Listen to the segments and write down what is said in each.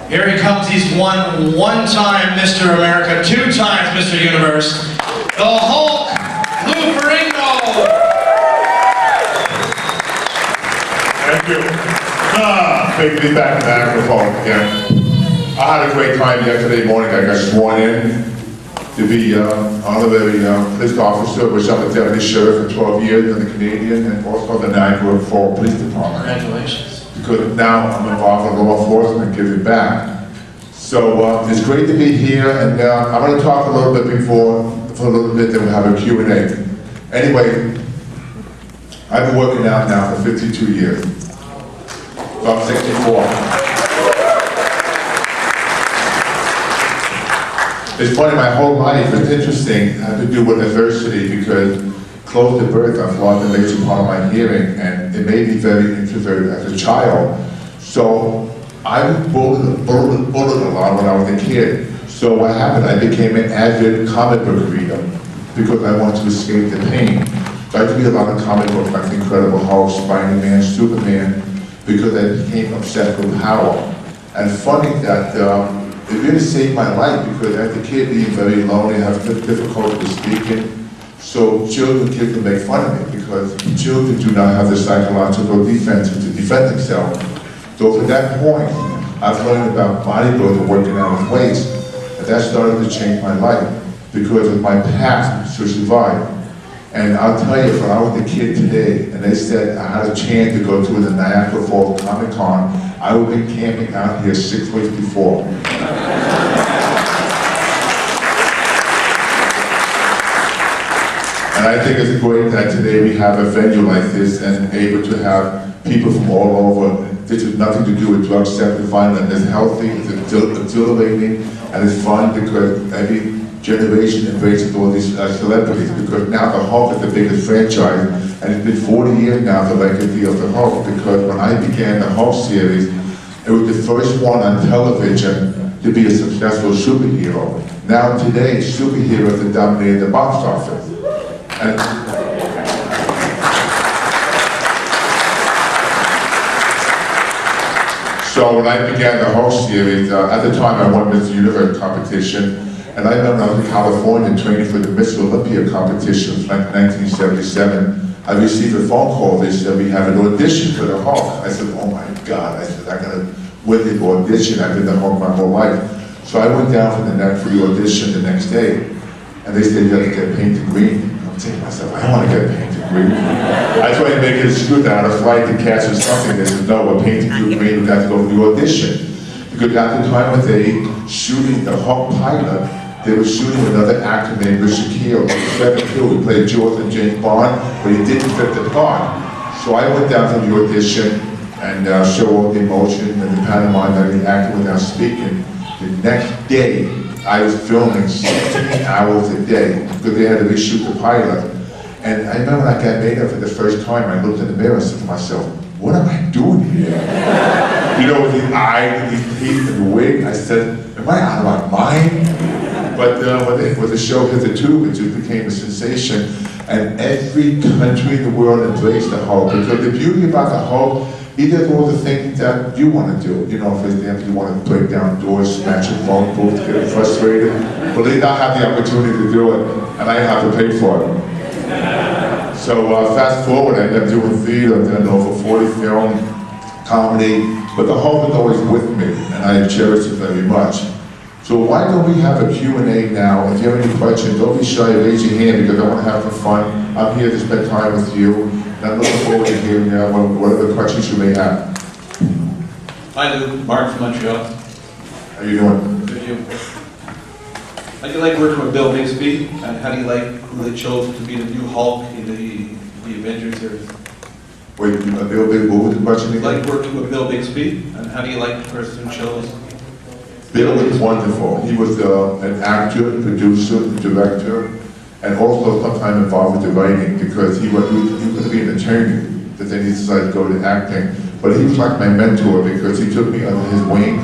Here he comes. He's won one time Mr. America, 2 times Mr. Universe. The Hulk, Lou Ferrigno. Thank you. Great to be back in Niagara Falls again. I had a great time yesterday morning. I got sworn in to be honorary police officer, which I'm a deputy sheriff for 12 years in the Canadian and also the Niagara Falls Police Department. Congratulations. Because now I'm involved in law enforcement, giving back. So it's great to be here, and I'm going to talk a little bit for a little bit, then we'll have a Q&A. Anyway, I've been working out now for 52 years. So I'm 64. It's funny, my whole life, it's interesting, had to do with adversity because close to birth, I've lost the major part of my hearing, and it made me very introverted as a child. So I was bullied a lot when I was a kid. So what happened, I became an avid comic book reader because I wanted to escape the pain. So I used to read a lot of comic books like The Incredible Hulk, Spider-Man, Superman, because I became obsessed with power. And funny that it really saved my life because as a kid being very lonely, I have difficulty with speaking. So kids can make fun of me because children do not have the psychological defenses to defend themselves. So from that point, I've learned about bodybuilding, working out with weights, and that started to change my life because of my past to survive. And I'll tell you, when I was a kid today, and they said I had a chance to go to the Niagara Falls Comic Con, I would have been camping out here 6 weeks before. And I think it's great that today we have a venue like this and able to have people from all over. This has nothing to do with drugs, sex, and violence. It's healthy, it's exhilarating, and it's fun because every generation embraces all these celebrities because now the Hulk is the biggest franchise, and it's been 40 years now, the legacy of the Hulk, because when I began the Hulk series, it was the first one on television to be a successful superhero. Now today, superheroes are dominating the box office. And so when I began the Hulk series, at the time I won Mr. Universe competition, and I remember I was in California training for the Mr. Olympia competition like 1977. I received a phone call, they said we have an audition for the Hulk. I said, oh my God, I said, I gotta win the audition. I've been the Hulk my whole life. So I went down for the audition the next day, and they said you have to get painted green. I'm thinking to myself, I don't want to get painted green. I tried to make it a scoot down a flight to catch or something. They said, no, we're painting you green, we got to go for the audition. Because at the time when they shooting the Hulk pilot, they were shooting another actor named Richard Kiel, who played George and James Bond, but he didn't fit the part. So I went down to the audition and showed all the emotion and the pantomime that he acted without speaking. The next day, I was filming 16 hours a day because they had to reshoot the pilot. And I remember when I got made up for the first time, I looked in the mirror and said to myself, what am I doing here? You know, with the eye, and these teeth, and the wig, I said, am I out of my mind? But when the show hit the tube, it just became a sensation. And every country in the world embraced the Hulk. Because the beauty about the Hulk, he does all the things that you want to do. You know, for example, you want to break down doors, smash your phone booths, get frustrated. But they don't have the opportunity to do it, and I have to pay for it. So fast forward, I ended up doing theater, I've done over 40 film, comedy, but the Hulk is always with me, and I cherish it very much. So why don't we have a Q&A now? If you have any questions, don't be shy, raise your hand because I want to have some fun. I'm here to spend time with you, and I'm looking forward to hearing whatever questions you may have. Hi Lou, Mark from Montreal. How you doing? Good, you. How do you like working with Bill Bixby, and how do you like who they chose to be the new Hulk in the Avengers series? Wait, Bill Bixby, what was the question again? Like working with Bill Bixby, and how do you like the person who chose? Bill was wonderful. He was an actor, producer, director, and also sometimes involved with the writing because he was going to be an attorney, but then he decided to go to acting. But he was like my mentor because he took me under his wing,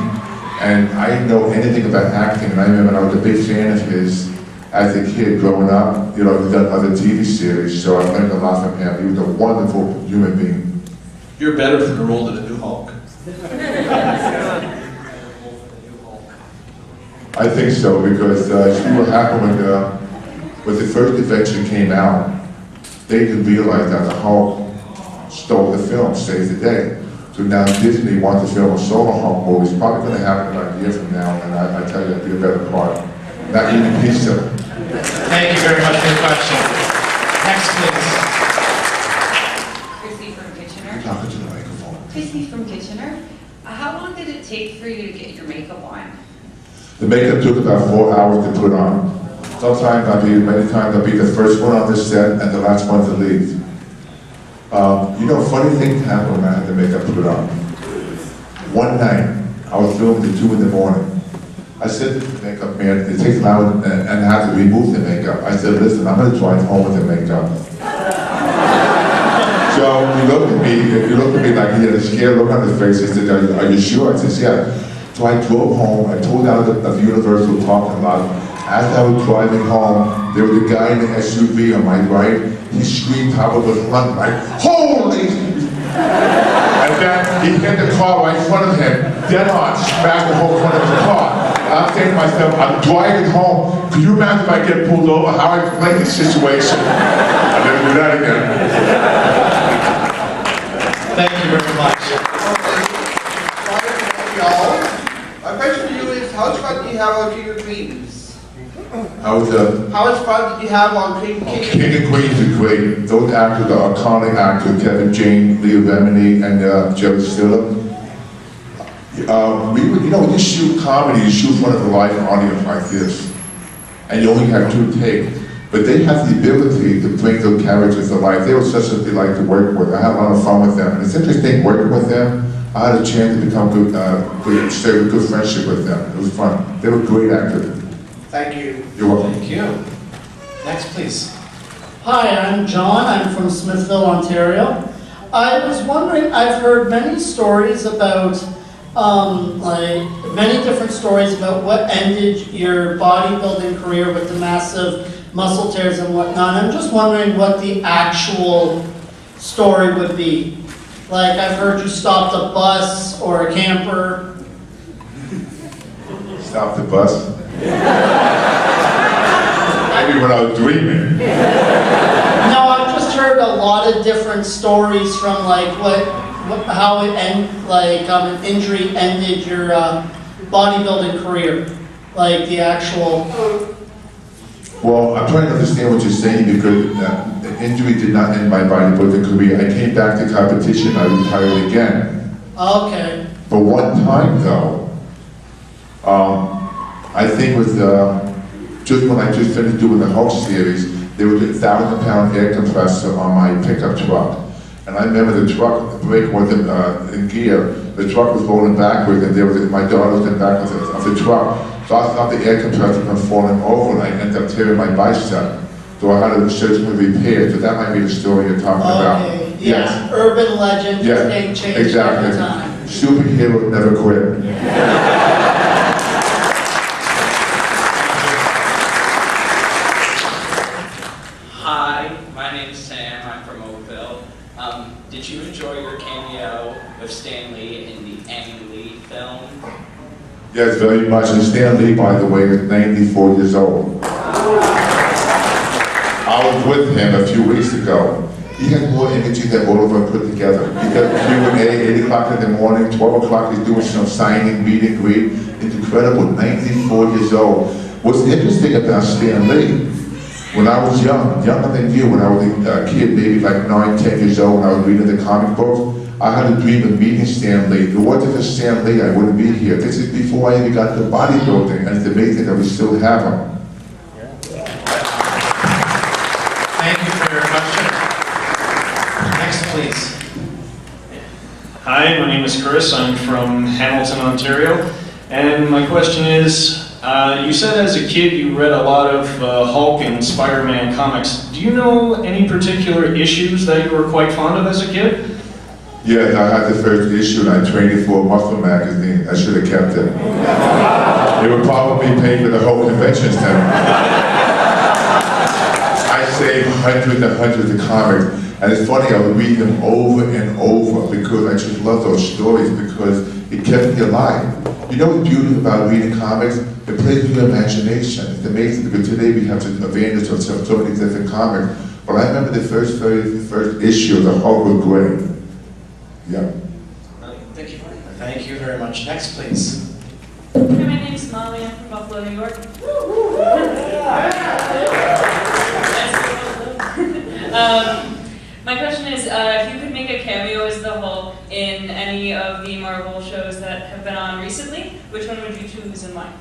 and I didn't know anything about acting, and I remember I was a big fan of his as a kid growing up. You know, he's done other TV series, so I learned a lot from him. He was a wonderful human being. You're better for the role of the new Hulk. I think so, because see what happened when the first adventure came out, they didn't realize that the Hulk stole the film, saves the day. So now Disney wants to film a solo Hulk movie. It's probably going to happen about a year from now, and I tell you, that'd be a better part. Not even pizza. Thank you very much for the question. Next, please. Chrissy from Kitchener. Talking to the microphone. Chrissy from Kitchener. How long did it take for you to get your makeup on? The makeup took about 4 hours to put on. Sometimes many times I'll be the first one on the set and the last one to leave. You know, funny thing happened when I had the makeup put on. One night, I was filming at 2 in the morning. I said to the makeup man, it takes an hour and a half to remove the makeup. I said, listen, I'm going to drive home with the makeup. So he looked at me like he had a scared look on his face. He said, are you sure? I said, yeah. So I drove home, I pulled out of the Universal parking lot. As I was driving home, there was a guy in the SUV on my right. He screamed top of his lungs like, holy! And then he hit the car right in front of him, dead on, smashed the whole front of the car. I'm saying to myself, I'm driving home. Could you imagine if I get pulled over, how I explain this situation? I'll never do that again. Thank you very much. My question to you is, how much fun did you have on King of Queens? How much fun did you have on King of Queens? King of Queens are great. Those actors are iconic actors, Kevin James, Leah Remini, and Jerry Stiller. When you shoot comedy, you shoot in front of a live audience like this, and you only have 2 takes. But they have the ability to bring those characters to life. They were such a delight to work with. I had a lot of fun with them. And it's interesting working with them. I had a chance to become good friendship with them. It was fun. They were great actors. Thank you. You're welcome. Thank you. Next, please. Hi, I'm John. I'm from Smithville, Ontario. I was wondering, I've heard many stories about, many different stories about what ended your bodybuilding career with the massive muscle tears and whatnot. I'm just wondering what the actual story would be. Like, I've heard you stopped a bus or a camper. Stop the bus. Maybe when I was dreaming. No, I've just heard a lot of different stories from how it an injury ended your bodybuilding career, like the actual. Well, I'm trying to understand what you're saying because the injury did not end my bodybuilding career. I came back to competition. I retired again. Okay. But one time though, I think it was just when I just finished doing the Hulk series, there was a 1,000-pound air compressor on my pickup truck. And I remember the brake wasn't in gear. The truck was rolling backwards and there was my daughter was in the back of the truck. So I thought the air compressor was falling over and I ended up tearing my bicep. So I had to surgically repair. So that might be the story you're talking about. Okay. Yeah. Yes. Urban legend. Yeah. They change Exactly. every time. Superheroes never quit. Hi, my name is Sam. I'm from Oakville. Did you enjoy your cameo with Stan Lee in the Ang Lee film? Yes, very much. And Stan Lee, by the way, is 94 years old. I was with him a few weeks ago. He has more energy than all of us put together. He does Q&A, 8 o'clock in the morning, 12 o'clock he's doing some signing, meet and greet. It's incredible, 94 years old. What's interesting about Stan Lee, when I was younger than you, when I was a kid, maybe like 9, 10 years old, when I was reading the comic books, I had a dream of meeting Stan Lee. If it wasn't for Stan Lee, I wouldn't be here. This is before I even got to bodybuilding, and it's amazing that we still have him. Thank you for your question. Next, please. Hi, my name is Chris. I'm from Hamilton, Ontario. And my question is, you said as a kid you read a lot of Hulk and Spider-Man comics. Do you know any particular issues that you were quite fond of as a kid? Yes, I had the first issue and I trained it for a Muscle magazine. I should have kept it. It would probably pay for the whole convention center. I saved hundreds and hundreds of comics. And it's funny, I would read them over and over because I just love those stories because It kept me alive. You know what's beautiful about reading comics? It plays with your imagination. It's amazing because today we have the advantage of so many different comics. But I remember the first issue of the Hulk was great. Yeah. Thank you. Thank you very much. Next, please. Hi, my name's Molly. I'm from Buffalo, New York. My question is, if you could make a cameo as the Hulk in any of the Marvel shows that have been on recently, which one would you choose and why?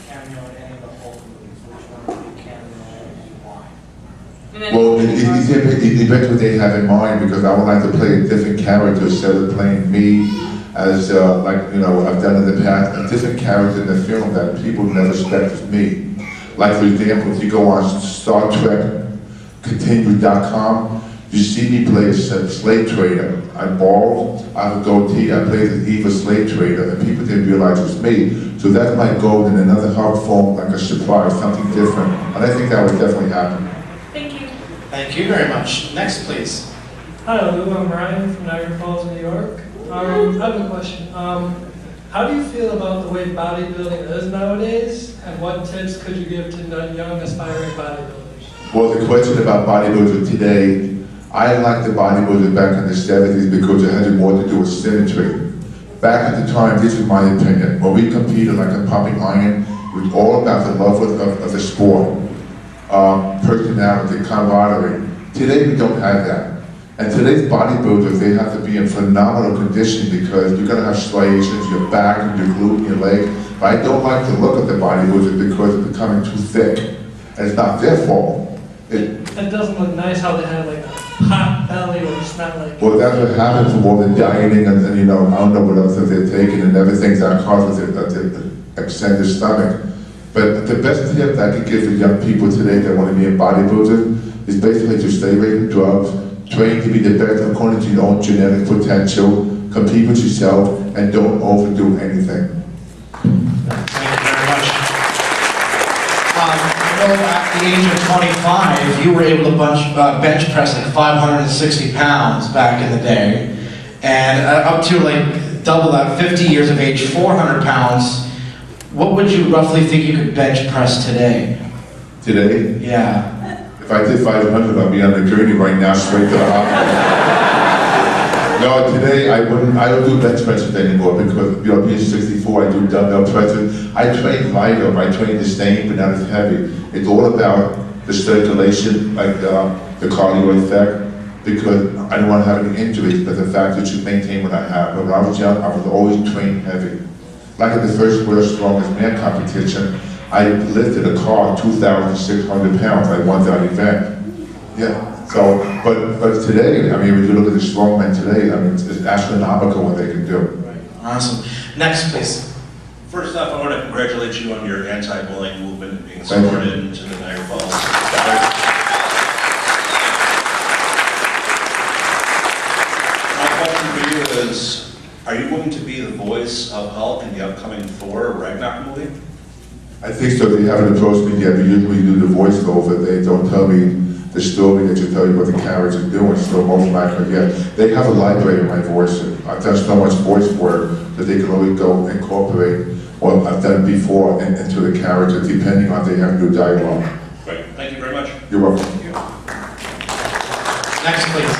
Cameo in any of the Hulk movies, which one would be cameo and why? And then Well, it depends what they have in mind because I would like to play a different character instead of playing me as, like, you know, I've done in the past, a different character in the film that people never expect is me. Like, for example, if you go on Star Trek Continue.com, you see me play a slave trader. I'm bald, I have a goatee, I play the evil slave trader, and people didn't realize it's me. So that's my goal in another Hulk form, like a surprise, something different. And I think that would definitely happen. Thank you. Thank you very much. Next, please. Hi, Lou. I'm Ryan from Niagara Falls, New York. I have a question. How do you feel about the way bodybuilding is nowadays, and what tips could you give to young aspiring bodybuilders? Well, the question about bodybuilding today, I like the bodybuilding back in the 70s because it had more to do with symmetry. Back at the time, this is my opinion, when we competed like a pumping iron, it was all about the love of the sport, personality, camaraderie. Today we don't have that. And today's bodybuilders, they have to be in phenomenal condition because you're going to have striations, your back, and your glute, and your leg. But I don't like the look of the bodybuilders because it's becoming too thick. And it's not their fault. It doesn't look nice how they have like a hot belly or it's not like... Well, that's what happens from all the dieting and you know, I don't know what else that they're taking and everything that causes it to extend their stomach. But the best tip I could give to young people today that want to be a bodybuilder is basically to stay away from drugs, train to be the best according to your own genetic potential, compete with yourself, and don't overdo anything. Thank you very much. I know at the age of 25, you were able to bench press like 560 pounds back in the day, and up to like double that, 50 years of age, 400 pounds. What would you roughly think you could bench press today? Today? Yeah. If I did 500, I'd be on the gurney right now, straight to the hospital. No, today I don't do bench presses anymore because, you know, being 64, I do dumbbell presses. I train lighter, I train the same, but not as heavy. It's all about the circulation, like the cardio effect, because I don't want to have any injuries, but the fact that you maintain what I have. But when I was young, I was always trained heavy. Like at the first World's Strongest Man competition, I lifted a car 2,600 pounds. I won that event. Yeah. So, but today, I mean, when you look at the strongmen today, I mean, it's astronomical what they can do. Awesome. Next, please. First off, I want to congratulate you on your anti-bullying movement and being Thank you. supported into the Niagara Falls. My question for you is, are you going to be the voice of Hulk in the upcoming Thor Ragnarok movie? I think so. They haven't approached me yet, but usually you do the voiceover. They don't tell me the story, they just tell you what the character's doing, so most likely, yeah. They have a library of my voice. I've done so much voice work that they can always go incorporate what I've done before into the character, depending on if they have new dialogue. Great. Thank you very much. You're welcome. Next, please.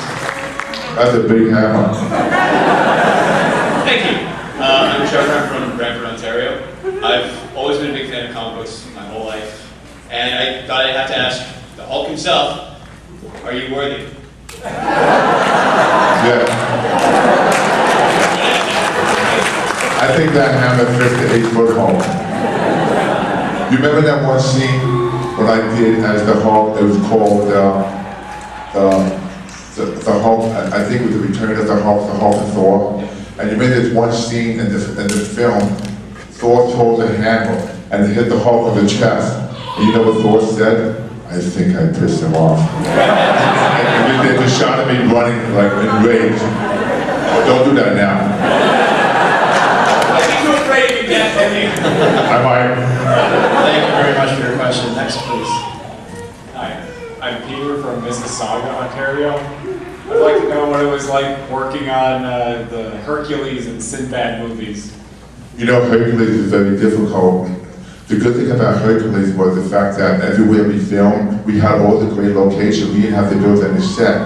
That's a big hammer. Thank you. I'm Trevor. I'm from Brantford, Ontario. I've always been a big fan of comic books my whole life, and I thought I'd have to ask the Hulk himself, are you worthy? Yeah. I think that hammer fits the 8-foot Hulk. You remember that one scene when I did as the Hulk? It was called the Hulk. I think it was the Return of the Hulk and Thor. And you remember this one scene in the film? Thor throws a hammer and it hit the Hulk on the chest. And you know what Thor said? I think I pissed him off. And they just shot at me running like in rage. Don't do that now. I think you're afraid of death, I might. Thank you very much for your question. Next, please. Hi, I'm Peter from Mississauga, Ontario. I'd like to know what it was like working on the Hercules and Sinbad movies. You know, Hercules is very difficult. The good thing about Hercules was the fact that everywhere we filmed, we had all the great locations. We didn't have to build any set.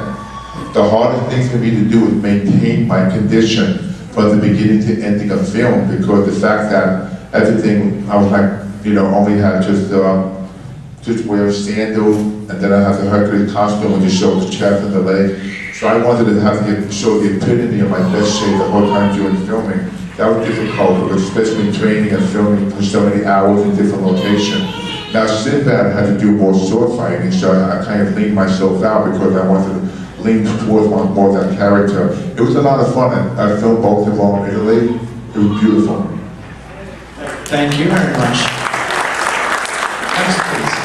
The hardest thing for me to do was maintain my condition from the beginning to ending of film, because the fact that everything, I was like, you know, only had just wear sandals, and then I have the Hercules costume and just show the chest and the leg. So I wanted to have to show the epitome of my best shape the whole time during filming. That was difficult, because especially in training and filming for so many hours in different locations. Now Sinbad had to do more sword fighting, so I kind of leaned myself out because I wanted to lean towards more of that character. It was a lot of fun, and I filmed both of them in Italy. It was beautiful. Thank you very much. Next, please.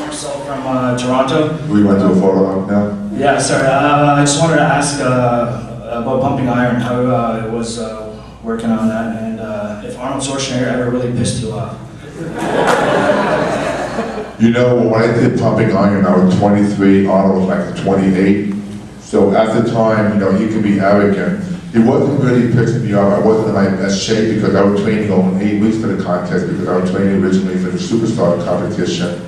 Marcel from Toronto. We want to do a photo op now? Yeah, sorry. I just wanted to ask about Pumping Iron, how it was working on that, and if Arnold Schwarzenegger ever really pissed you off. You know, when I did Pumping Iron, I was 23, Arnold was like 28. So at the time, you know, he could be arrogant. He wasn't really pissing me off. I wasn't in my best shape because I was training over 8 weeks for the contest, because I was training originally for the Superstar competition.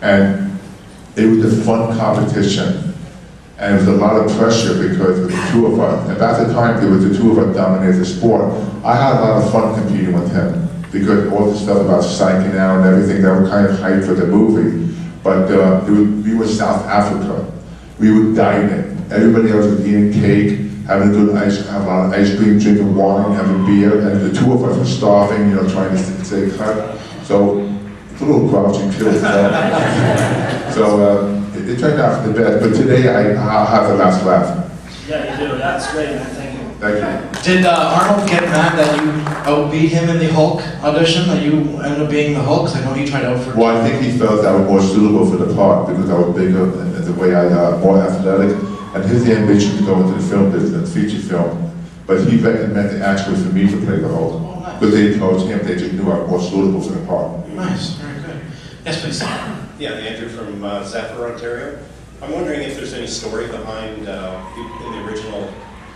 And it was a fun competition. And it was a lot of pressure because of the two of us. And at the time, there was the two of us dominated the sport. I had a lot of fun competing with him, because all the stuff about psyching out and everything, that was kind of hype for the movie. But we were South Africa. We were dining. Everybody else was eating cake, having a good have a lot of ice cream, drinking wine, having beer, and the two of us were starving, you know, trying to stay cut. So it's a little grouchy too. So it turned out for the best. But today I'll have the last laugh. Yeah, you do. That's great, man. Thank you. Thank you. Did Arnold get mad that you outbeat him in the Hulk audition, that you ended up being the Hulk? Because I know he tried out for. Well, I think he felt I was more suitable for the part because I was bigger and the way I more athletic. And his ambition to go into the film business, feature film. But he recommended actually for me to play the Hulk. Oh, nice. Because they told him they just knew I was more suitable for the part. Nice, very good. Yes, please. Yeah, Andrew from Zephyr, Ontario. I'm wondering if there's any story behind in the original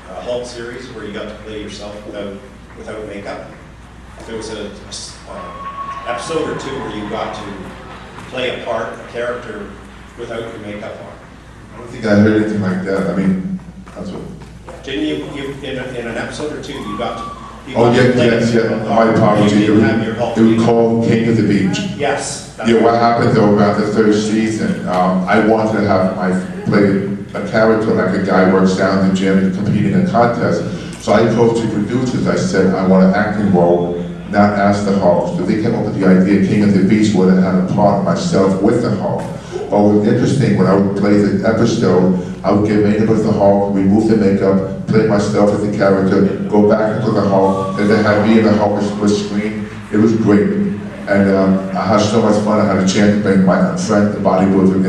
Hulk series where you got to play yourself without makeup. If there was an episode or two where you got to play a part, a character, without your makeup on. I don't think I heard anything like that. I mean, that's what. Didn't you in an episode or two you got to? Oh yes. My apology. It was called King of the Beach. Yes. Yeah, what happened though around the third season, I wanted to have play a character like a guy who works down in the gym and competing in a contest. So I approached the producers. I said, I want an acting role, not as the Hulk. So they came up with the idea King of the Beach would have had a part of myself with the Hulk. But what was interesting, when I would play the episode, I would get made up as the Hulk, remove the makeup, play myself as the character, go back into the Hulk, and then have me and the Hulk split screen. It was great. And I had so much fun. I had a chance to bring my friend, the bodybuilder,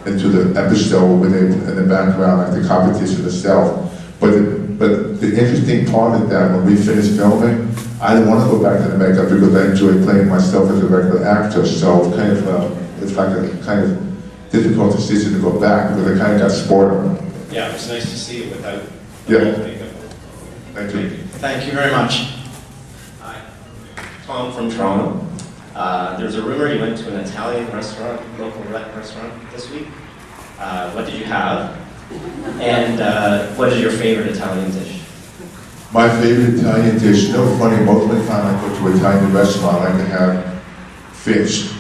into the episode with it in the background, like the competition itself. But the interesting part of that, when we finished filming, I didn't want to go back to the makeup because I enjoyed playing myself as a regular actor. So it's kind of it's like a kind of difficult decision to go back because I kind of got spoiled. Yeah, it was nice to see it without makeup. Thank you. Thank you very much. Hi, Tom from Toronto. There's a rumor you went to an Italian restaurant, local restaurant this week. What did you have? And what is your favorite Italian dish? My favorite Italian dish, you know, funny, most of the time I go to an Italian restaurant, I like to have fish.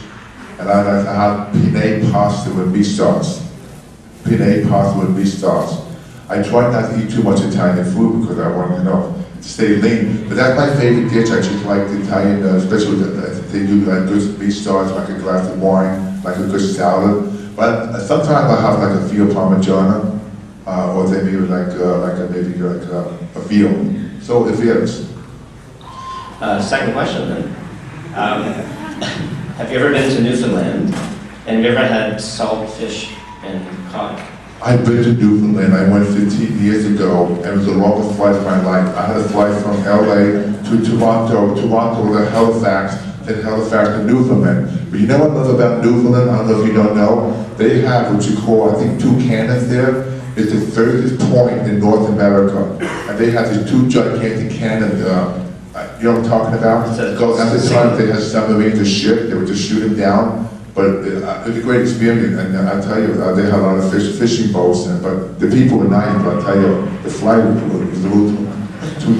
And I like to have penne pasta with beef sauce. Penne pasta with beef sauce. I try not to eat too much Italian food because I want, you know, to stay lean. But that's my favorite dish. I just like the Italian, especially with they do like good beef sauce, like a glass of wine, like a good salad. But sometimes I have like a veal parmigiana, or they maybe like a veal. So it varies. Second question then. Have you ever been to Newfoundland? And have you ever had salt fish and cod? I've been to Newfoundland. I went 15 years ago, and it was the longest flight of my life. I had a flight from LA to Toronto to Halifax, then Halifax to Newfoundland. But you know what I love about Newfoundland? I don't know if you don't know. They have what you call, I think, 2 cannons there. is the furthest point in North America. And they had these two gigantic cannons, you know what I'm talking about? So at the time, they had submarines or ship, they would just shoot them down. But it was a great experience, and I tell you, they had a lot of fishing boats, but the people were nice, but I tell you, the flight was a little too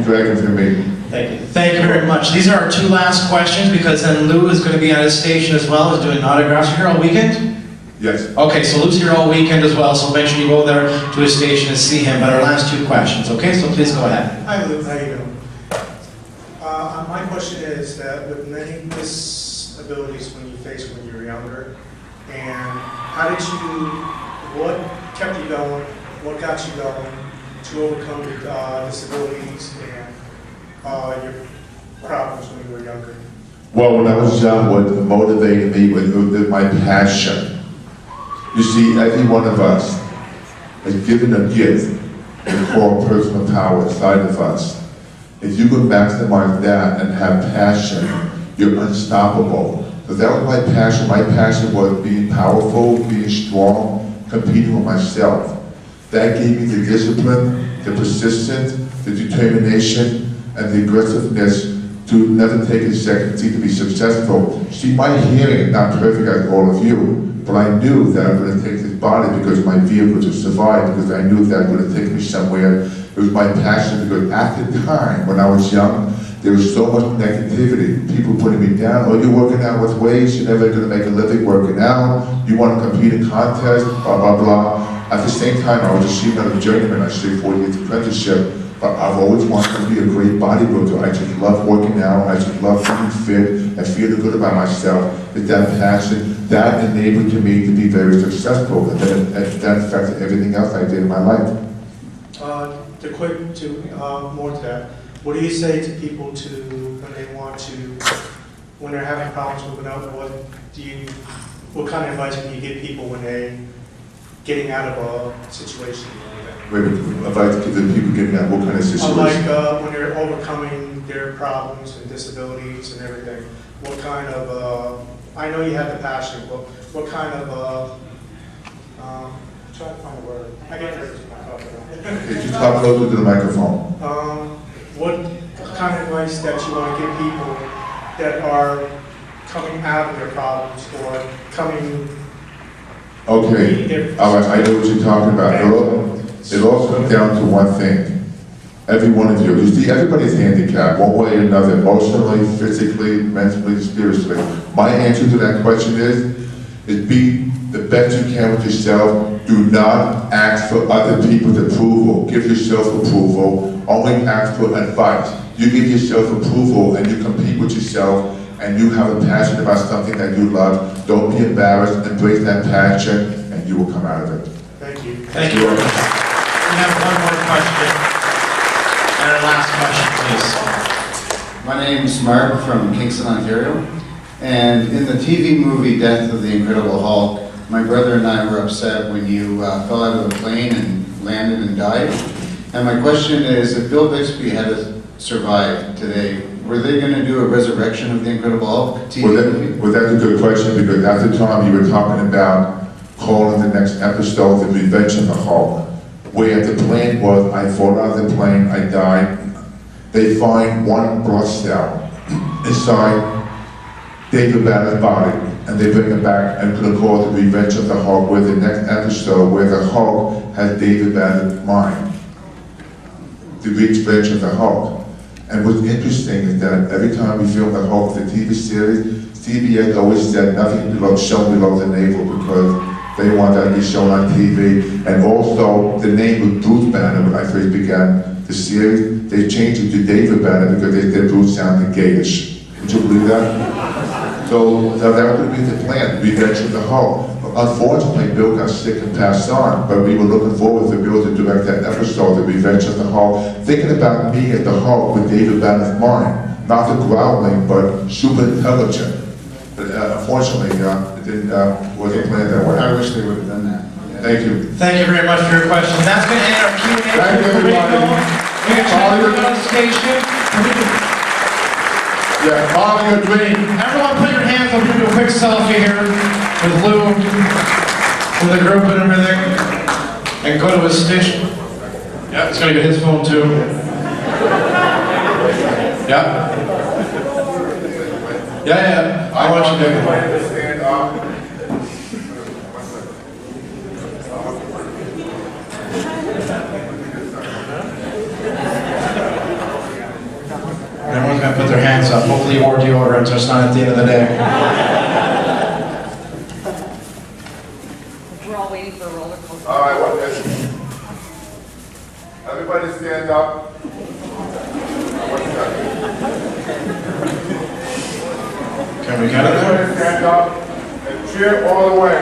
dragging for me. Thank you. Thank you very much. These are our two last questions, because then Lou is going to be at his station as well, is doing autographs here all weekend? Yes. Okay, so Lou's here all weekend as well, so make sure you go there to his station and see him. But our last two questions, okay? So please go ahead. Hi Lou, how you doing? My question is that with many disabilities when you face when you were younger, and how did you, what kept you going, what got you going to overcome your disabilities and your problems when you were younger? Well, when I was young, what motivated me was my passion. You see, every one of us is given a gift called personal power inside of us. If you can maximize that and have passion, you're unstoppable. So that was my passion. My passion was being powerful, being strong, competing with myself. That gave me the discipline, the persistence, the determination, and the aggressiveness to never take a second seat to be successful. See, my hearing is not perfect as all of you, but I knew that I'm going to take this body because my vehicle to survive, because I knew that I'm going to take me somewhere. It was my passion, because at the time, when I was young, there was so much negativity. People putting me down. Oh, you're working out with weights, you're never going to make a living working out, you want to compete in contests, blah, blah, blah. At the same time, I was a sheet metal journeyman. I stayed 4 years apprenticeship. But I've always wanted to be a great bodybuilder. I just love working out. I just love being fit and feeling good about myself. With that passion, that enabled me to be very successful. And then that affected everything else I did in my life. More to that, what do you say to people when they're having problems moving up? What kind of advice can you give people when they're getting out of a situation? Advice to the people getting out, what kind of situation? Like when they're overcoming their problems and disabilities and everything, what kind of, I know you have the passion, but what kind of, try to find a word. I get nervous when I talk about it. Could you talk closer to the microphone? What kind of advice that you want to give people that are coming out of their problems or coming... Okay, all right, I know what you're talking about. It all comes down to one thing. Every one of you see, everybody's handicapped one way or another, emotionally, physically, mentally, spiritually. My answer to that question is be the best you can with yourself. Do not ask for other people's approval. Give yourself approval. Only ask for advice. You give yourself approval and you compete with yourself and you have a passion about something that you love. Don't be embarrassed. Embrace that passion and you will come out of it. Thank you. Thank you. We have one more question. And our last question, please. My name is Mark from Kingston, Ontario. And in the TV movie Death of the Incredible Hulk, my brother and I were upset when you fell out of the plane and landed and died. And my question is, if Bill Bixby had survived today, were they going to do a resurrection of the Incredible Hulk TV movie? Well, that's a good question, because at the time you were talking about calling the next episode The Revenge of the Hulk, where the plan was, I fell out of the plane, I died. They find one blood cell inside David Banner's body, and they bring it back and gonna call The Revenge of the Hulk, where the next episode where the Hulk has David Banner's mind. The Revenge of the Hulk. And what's interesting is that every time we film the Hulk, the TV series, CBS always said nothing shown below the navel, because they want that to be shown on TV. And also, the name of Bruce Banner, when I first began the series, they changed it to David Banner because they said Bruce sounded gayish. Would you believe that? So that would be the plan, Revenge of the Hulk. Unfortunately, Bill got sick and passed on, but we were looking forward for Bill to direct that episode, The Revenge of the Hulk, thinking about me as the Hulk with David Banner's mind. Not the growling, but super intelligent. But unfortunately, it wasn't planned that way. I wish they would have done that. Yeah. Thank you. Thank you very much for your question. That's going to end our Q&A. Thank you, everybody. We're going to check the on station. Yeah, follow your dream. Everyone put your hands up. We're going to do a quick selfie here with Lou, with the group and everything. And go to his station. Yeah, it's gonna get his phone too. Yeah. Yeah. I want you to stand up. Everyone's gonna put their hands up. Hopefully you wore deodorant, so it's not at the end of the day. We're all waiting for a roller coaster. All right, well, everybody stand up. Can we get it there? Everybody stand up and cheer all the way.